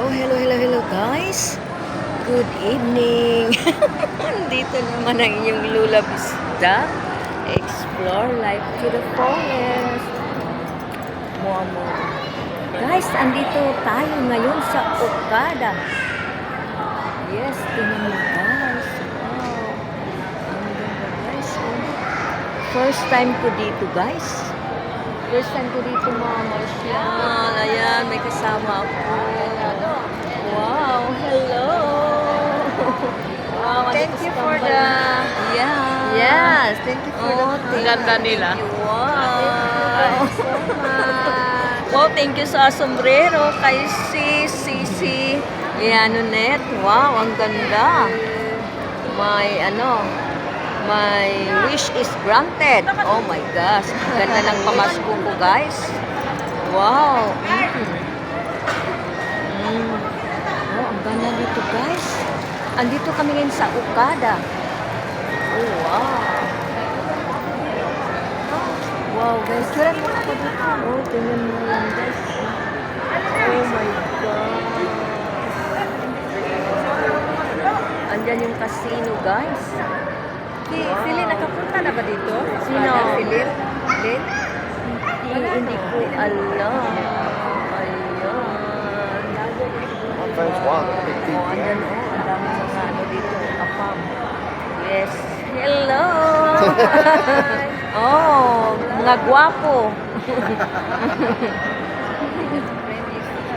Hello guys. Good evening. Dito naman ang inyong Lula Vista. Explore life to the forest. Momo. Guys, andito tayo ngayon sa Okada. Yes, tingnan mo guys. Wow. Ang ganda guys. First time ko dito guys. First time ko dito mamasyal. Ayan, may kasama ako. Wow, hello. Wow, Thank you for the... Yeah. Yes, thank you for the... Ang ganda nila. Wow. So much. Wow, thank you sa sombrero kay Sisi. Yan, net. Wow, ang ganda. My wish is granted. Oh my gosh. Ang ganda ng pamasko ko, guys. Wow. Oh, ang ganda dito, guys. Andito kami ngayon sa Okada. Oh, wow. Wow, guys. Kira mo ako dito. Oh, tingnan mo yan, guys. Oh my God. Andyan yung casino, guys. Sili, nakapunta na ba dito? Sino? Sili? Hindi ko alam. Ayan. My friends want a big Oh, andyan oh. Ang dami mga ano dito. Apam. Yes. Hello! Oh, mga gwapo.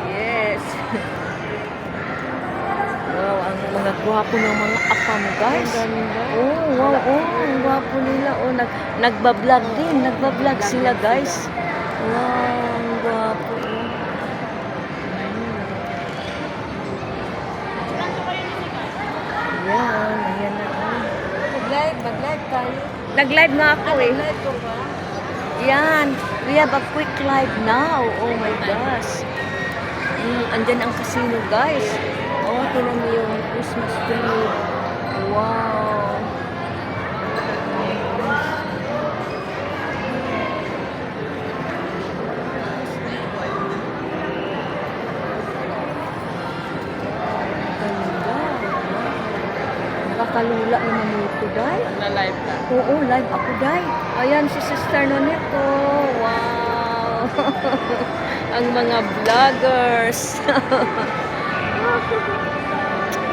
Yes. Wow, ang mga gwapo ng mga apam, guys. Oh, wow, oh, ang gwapo nila. Oh, nagbablog din. Nagbablog sila, guys. Wow, ang gwapo. Oh. Yan, ayan na. Oh. Mag-live tayo. Nag-live nga ako eh. Mag-live ko ba? Yan, we have a quick live now. Oh my gosh. Andyan ang casino, guys. Oh, tinan mo yung Christmas tree. Wow. Nakakalula naman ito, Day. Na-live ka. Oo, live ako, Day. Ayan, si Sister Nonito. Wow. Ang mga vloggers.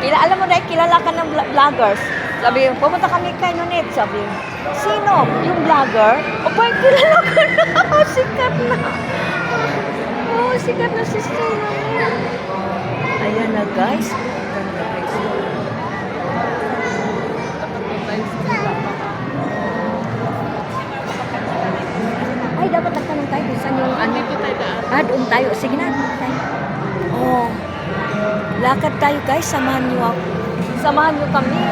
Alam mo, Day, kilala ka ng vloggers. Sabi, pumunta kami kay Nonet. Sabi, sino? Yung vlogger? O, boy, kilala ka na. Sikat na. Oh, sikat na Sister Nonet. Ayan na, guys. Ganda, guys. Ay, dapat nagtanong tayo kung saan yung ano. Andito tayo daan. Doon tayo. Sige na, doon tayo. Oh. Lakad tayo, guys. Samahan niyo ako. Samahan niyo kami.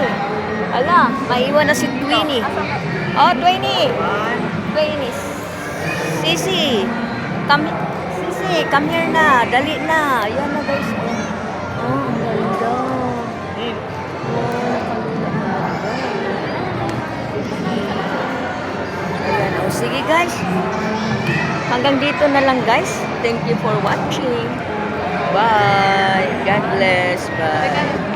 Ala, maiwan na si Twinnie. Oh, Twinnie. Twinnie. Sisi. Sisi, come here na. Dali na. Ayan na, guys. Oh, ang ganda. Ayan, oh, sige guys. Hanggang dito na lang guys. Thank you for watching. Bye. God bless. Bye.